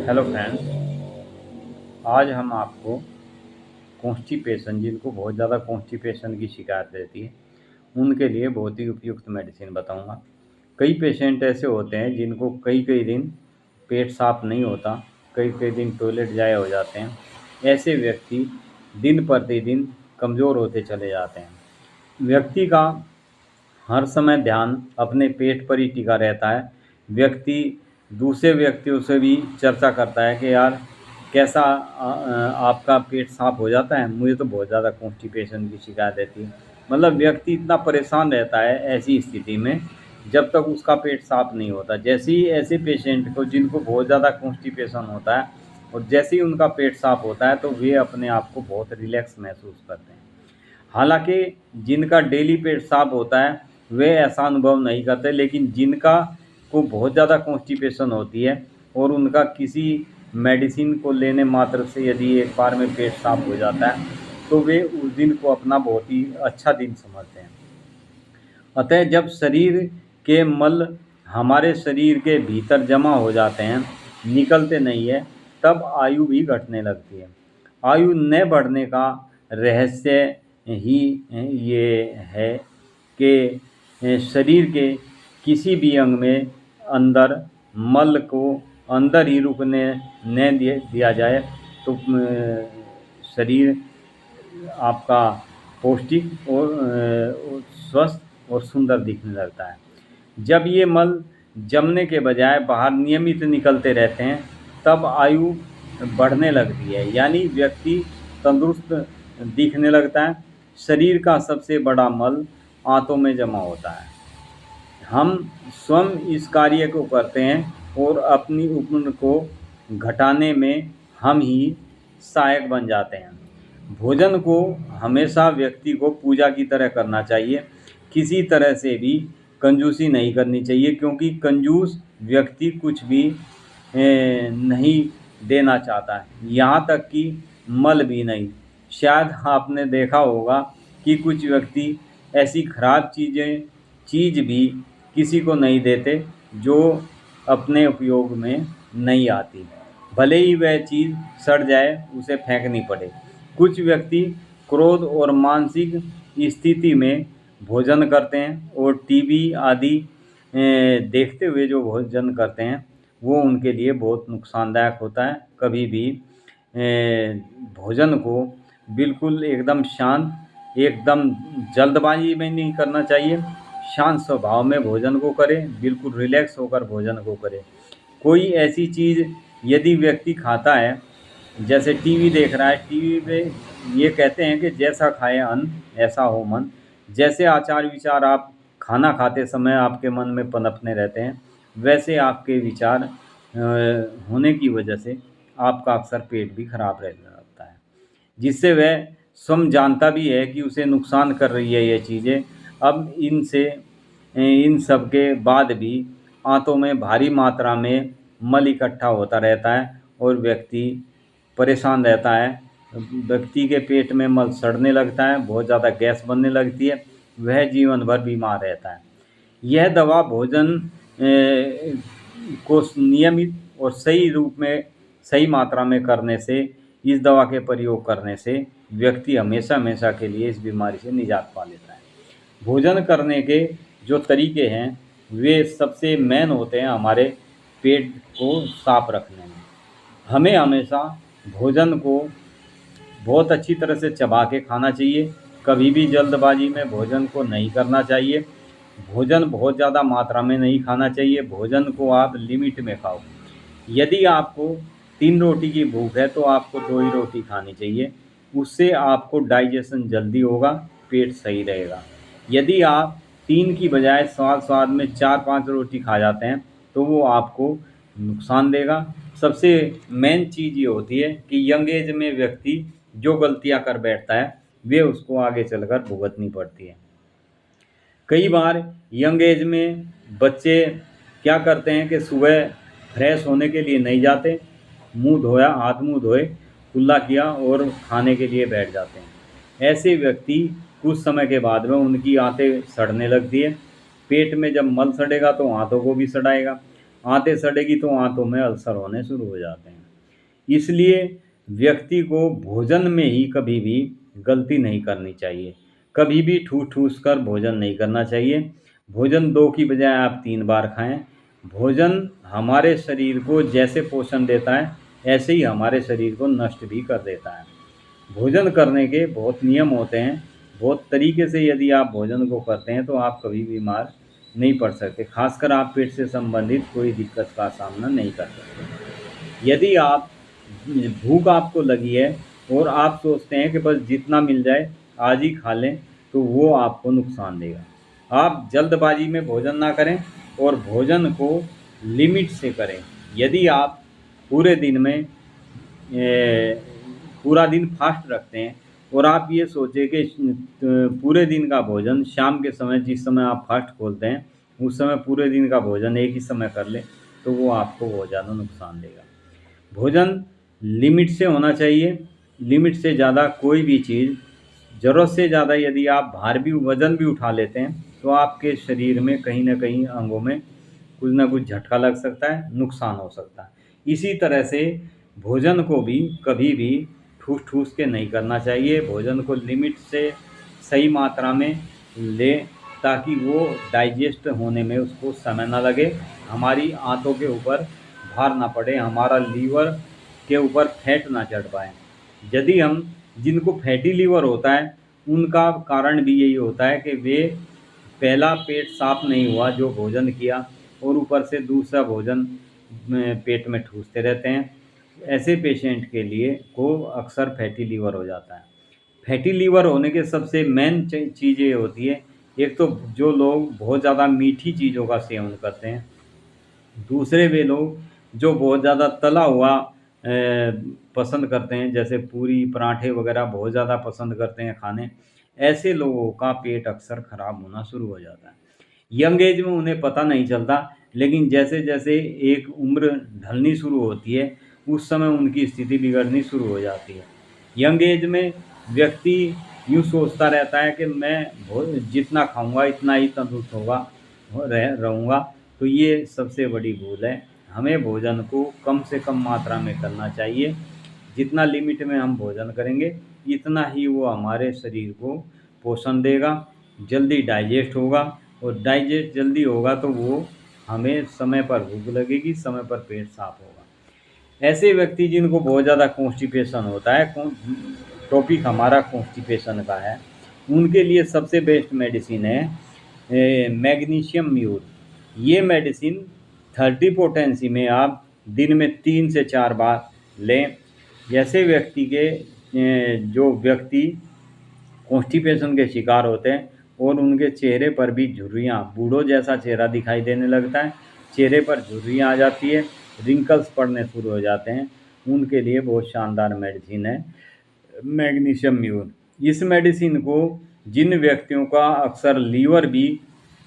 Hello friends. आज हम आपको कॉन्स्टिपेशन, जिनको बहुत ज़्यादा कॉन्स्टिपेशन की शिकायत रहती है, उनके लिए बहुत ही उपयुक्त मेडिसिन बताऊंगा। कई पेशेंट ऐसे होते हैं जिनको कई कई दिन पेट साफ नहीं होता, कई कई दिन टॉयलेट जाए हो जाते हैं। ऐसे व्यक्ति दिन प्रतिदिन कमज़ोर होते चले जाते हैं। व्यक्ति का हर समय ध्यान अपने पेट पर ही टिका रहता है। व्यक्ति दूसरे व्यक्तियों से भी चर्चा करता है कि यार कैसा आपका पेट साफ हो जाता है, मुझे तो बहुत ज़्यादा कॉन्स्टिपेशन की शिकायत रहती है। मतलब व्यक्ति इतना परेशान रहता है ऐसी स्थिति में, जब तक उसका पेट साफ नहीं होता। जैसे ही ऐसे पेशेंट को जिनको बहुत ज़्यादा कॉन्स्टिपेशन होता है और जैसे ही उनका पेट साफ होता है तो वे अपने आप को बहुत रिलैक्स महसूस करते हैं। हालांकि जिनका डेली पेट साफ होता है वे ऐसा अनुभव नहीं करते, लेकिन जिनका को बहुत ज़्यादा कॉन्स्टिपेशन होती है और उनका किसी मेडिसिन को लेने मात्र से यदि एक बार में पेट साफ हो जाता है तो वे उस दिन को अपना बहुत ही अच्छा दिन समझते हैं। अतः जब शरीर के मल हमारे शरीर के भीतर जमा हो जाते हैं, निकलते नहीं है, तब आयु भी घटने लगती है। आयु न बढ़ने का रहस्य ही ये है कि शरीर के किसी भी अंग में अंदर मल को अंदर ही रुकने न दिया जाए तो शरीर आपका पौष्टिक और स्वस्थ और सुंदर दिखने लगता है। जब ये मल जमने के बजाय बाहर नियमित निकलते रहते हैं तब आयु बढ़ने लगती है, यानी व्यक्ति तंदुरुस्त दिखने लगता है। शरीर का सबसे बड़ा मल आंतों में जमा होता है। हम स्वयं इस कार्य को करते हैं और अपनी उम्र को घटाने में हम ही सहायक बन जाते हैं। भोजन को हमेशा व्यक्ति को पूजा की तरह करना चाहिए। किसी तरह से भी कंजूसी नहीं करनी चाहिए, क्योंकि कंजूस व्यक्ति कुछ भी नहीं देना चाहता है, यहाँ तक कि मल भी नहीं। शायद आपने देखा होगा कि कुछ व्यक्ति ऐसी खराब चीज़ भी किसी को नहीं देते जो अपने उपयोग में नहीं आती, भले ही वह चीज़ सड़ जाए, उसे फेंकनी पड़े। कुछ व्यक्ति क्रोध और मानसिक स्थिति में भोजन करते हैं और टीवी आदि देखते हुए जो भोजन करते हैं वो उनके लिए बहुत नुकसानदायक होता है। कभी भी भोजन को बिल्कुल एकदम शांत, एकदम जल्दबाजी में नहीं करना चाहिए। शांत स्वभाव में भोजन को करें, बिल्कुल रिलैक्स होकर भोजन को करें। कोई ऐसी चीज़ यदि व्यक्ति खाता है, जैसे टीवी देख रहा है, टीवी पे ये कहते हैं कि जैसा खाए अन्न ऐसा हो मन। जैसे आचार विचार आप खाना खाते समय आपके मन में पनपने रहते हैं, वैसे आपके विचार होने की वजह से आपका अक्सर पेट भी खराब रहने लगता है, जिससे वह स्वयं जानता भी है कि उसे नुकसान कर रही है ये चीज़ें। अब इन सब के बाद भी आंतों में भारी मात्रा में मल इकट्ठा होता रहता है और व्यक्ति परेशान रहता है। व्यक्ति के पेट में मल सड़ने लगता है, बहुत ज़्यादा गैस बनने लगती है, वह जीवन भर बीमार रहता है। यह दवा भोजन को नियमित और सही रूप में, सही मात्रा में करने से, इस दवा के प्रयोग करने से व्यक्ति हमेशा हमेशा के लिए इस बीमारी से निजात पा लेता है। भोजन करने के जो तरीके हैं वे सबसे मेन होते हैं हमारे पेट को साफ रखने में। हमें हमेशा भोजन को बहुत अच्छी तरह से चबा के खाना चाहिए। कभी भी जल्दबाजी में भोजन को नहीं करना चाहिए। भोजन बहुत ज़्यादा मात्रा में नहीं खाना चाहिए। भोजन को आप लिमिट में खाओ। यदि आपको 3 रोटी की भूख है तो आपको 2 ही रोटी खानी चाहिए, उससे आपको डाइजेशन जल्दी होगा, पेट सही रहेगा। यदि आप 3 की बजाय स्वाद में 4-5 रोटी खा जाते हैं तो वो आपको नुकसान देगा। सबसे मेन चीज़ ये होती है कि यंग एज में व्यक्ति जो गलतियां कर बैठता है वे उसको आगे चलकर भुगतनी पड़ती है। कई बार यंग एज में बच्चे क्या करते हैं कि सुबह फ्रेश होने के लिए नहीं जाते, मुंह धोया, हाथ मुंह धोए, कुल्ला किया और खाने के लिए बैठ जाते हैं। ऐसे व्यक्ति कुछ समय के बाद में उनकी आंतें सड़ने लगती है। पेट में जब मल सड़ेगा तो आंतों को भी सड़ाएगा। आंतें सड़ेगी तो आंतों में अल्सर होने शुरू हो जाते हैं। इसलिए व्यक्ति को भोजन में ही कभी भी गलती नहीं करनी चाहिए। कभी भी ठूस-ठूस कर भोजन नहीं करना चाहिए। भोजन 2 की बजाय आप 3 बार खाएँ। भोजन हमारे शरीर को जैसे पोषण देता है, ऐसे ही हमारे शरीर को नष्ट भी कर देता है। भोजन करने के बहुत नियम होते हैं। बहुत तरीके से यदि आप भोजन को करते हैं तो आप कभी बीमार नहीं पड़ सकते। ख़ासकर आप पेट से संबंधित कोई दिक्कत का सामना नहीं कर सकते। यदि आप भूख आपको लगी है और आप सोचते हैं कि बस जितना मिल जाए आज ही खा लें, तो वो आपको नुकसान देगा। आप जल्दबाजी में भोजन ना करें और भोजन को लिमिट से करें। यदि आप पूरे दिन में पूरा दिन फास्ट रखते हैं और आप ये सोचें कि पूरे दिन का भोजन शाम के समय, जिस समय आप फास्ट खोलते हैं, उस समय पूरे दिन का भोजन एक ही समय कर लें, तो वो आपको बहुत ज़्यादा नुकसान देगा। भोजन लिमिट से होना चाहिए। लिमिट से ज़्यादा कोई भी चीज़, ज़रूरत से ज़्यादा यदि आप वज़न भी उठा लेते हैं, तो आपके शरीर में कहीं न कहीं अंगों में कुछ न कुछ झटका लग सकता है, नुकसान हो सकता है। इसी तरह से भोजन को भी कभी भी ठूस-ठूस के नहीं करना चाहिए। भोजन को लिमिट से सही मात्रा में लें, ताकि वो डाइजेस्ट होने में उसको समय ना लगे, हमारी आंतों के ऊपर भार ना पड़े, हमारा लीवर के ऊपर फैट ना चढ़ पाए। यदि हम जिनको फैटी लीवर होता है, उनका कारण भी यही होता है कि वे पहला पेट साफ नहीं हुआ जो भोजन किया, और ऊपर से दूसरा भोजन पेट में ठूसते रहते हैं। ऐसे पेशेंट के लिए को अक्सर फैटी लीवर हो जाता है। फैटी लीवर होने के सबसे मेन चीज़ ये होती है, एक तो जो लोग बहुत ज़्यादा मीठी चीज़ों का सेवन करते हैं, दूसरे वे लोग जो बहुत ज़्यादा तला हुआ पसंद करते हैं, जैसे पूरी पराठे वगैरह बहुत ज़्यादा पसंद करते हैं खाने, ऐसे लोगों का पेट अक्सर ख़राब होना शुरू हो जाता है। यंग एज में उन्हें पता नहीं चलता, लेकिन जैसे-जैसे एक उम्र ढलनी शुरू होती है, उस समय उनकी स्थिति बिगड़नी शुरू हो जाती है। यंग एज में व्यक्ति यूँ सोचता रहता है कि मैं जितना खाऊँगा इतना ही तंदुरुस्त रहूँगा, तो ये सबसे बड़ी भूल है। हमें भोजन को कम से कम मात्रा में करना चाहिए। जितना लिमिट में हम भोजन करेंगे, इतना ही वो हमारे शरीर को पोषण देगा, जल्दी डाइजेस्ट होगा, और डाइजेस्ट जल्दी होगा तो वो हमें समय पर भूख लगेगी, समय पर पेट साफ होगा। ऐसे व्यक्ति जिनको बहुत ज़्यादा कॉन्स्टिपेशन होता है, टॉपिक हमारा कॉन्स्टिपेशन का है, उनके लिए सबसे बेस्ट मेडिसिन है मैग्नीशियम म्यूट। ये मेडिसिन 30 पोटेंसी में आप दिन में 3 से 4 बार लें। जैसे जो व्यक्ति कॉन्स्टिपेशन के शिकार होते हैं और उनके चेहरे पर भी झुर्रियाँ, बूढ़ों जैसा चेहरा दिखाई देने लगता है, चेहरे पर झुर्रियाँ आ जाती है, रिंकल्स पड़ने शुरू हो जाते हैं, उनके लिए बहुत शानदार मेडिसिन है मैग्नीशियम म्यूट। इस मेडिसिन को जिन व्यक्तियों का अक्सर लीवर भी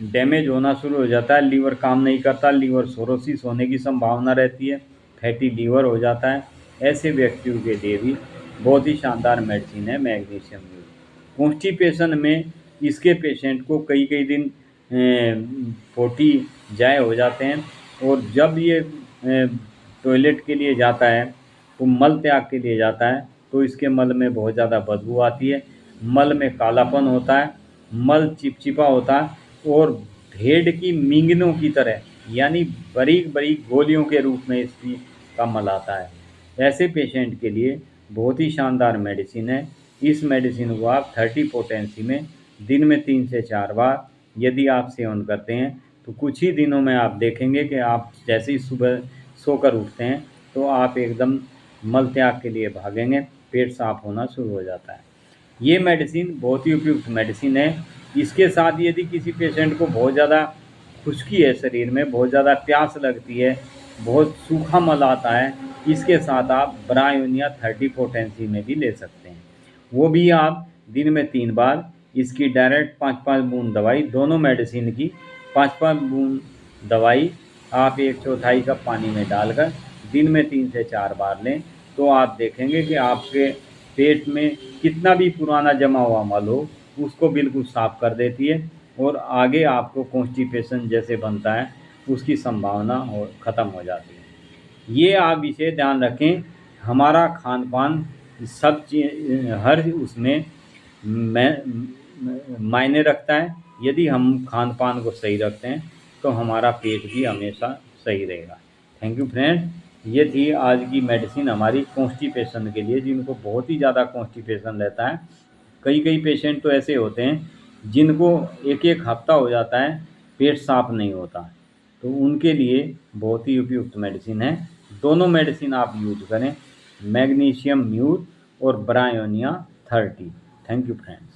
डैमेज होना शुरू हो जाता है, लीवर काम नहीं करता, लीवर सिरोसिस होने की संभावना रहती है, फैटी लीवर हो जाता है, ऐसे व्यक्तियों के लिए भी बहुत ही शानदार मेडिसिन है मैग्नीशियम म्यूट। कॉन्स्टिपेशन में इसके पेशेंट को कई-कई दिन पोटी जाए हो जाते हैं, और जब ये टॉयलेट के लिए जाता है, तो मल त्याग के लिए जाता है, तो इसके मल में बहुत ज़्यादा बदबू आती है, मल में कालापन होता है, मल चिपचिपा होता है और भेड़ की मींगनों की तरह, यानी बारीक-बारीक गोलियों के रूप में इसका मल आता है। ऐसे पेशेंट के लिए बहुत ही शानदार मेडिसिन है। इस मेडिसिन को आप 30 पोटेंसी में दिन में 3 से 4 बार यदि आप सेवन करते हैं, तो कुछ ही दिनों में आप देखेंगे कि आप जैसे ही सुबह सोकर उठते हैं, तो आप एकदम मल त्याग के लिए भागेंगे, पेट साफ होना शुरू हो जाता है। ये मेडिसिन बहुत ही उपयुक्त मेडिसिन है। इसके साथ यदि किसी पेशेंट को बहुत ज़्यादा खुश्की है शरीर में, बहुत ज़्यादा प्यास लगती है, बहुत सूखा मल आता है, इसके साथ आप ब्रायोनिया 30 पोटेंसी में भी ले सकते हैं। वो भी आप दिन में 3 बार इसकी डायरेक्ट 5-5 बूंद दवाई, दोनों मेडिसिन की 5-5 बूंद दवाई आप 1/4 कप पानी में डालकर दिन में 3 से 4 बार लें, तो आप देखेंगे कि आपके पेट में कितना भी पुराना जमा हुआ मल हो, उसको बिल्कुल साफ़ कर देती है, और आगे आपको कॉन्स्टिपेशन जैसे बनता है, उसकी संभावना और ख़त्म हो जाती है। ये आप इसे ध्यान रखें, हमारा खान पान सब हर उसमें मायने रखता है। यदि हम खान पान को सही रखते हैं तो हमारा पेट भी हमेशा सही रहेगा। Thank you friend. ये थी आज की मेडिसिन हमारी कॉन्स्टिपेशन के लिए, जिनको बहुत ही ज़्यादा कॉन्स्टिपेशन रहता है। कई पेशेंट तो ऐसे होते हैं जिनको एक हफ्ता हो जाता है पेट साफ नहीं होता, तो उनके लिए बहुत ही उपयुक्त मेडिसिन है। दोनों मेडिसिन आप यूज करें, मैग्नीशियम म्यूट और ब्रायोनिया 30। Thank you friend.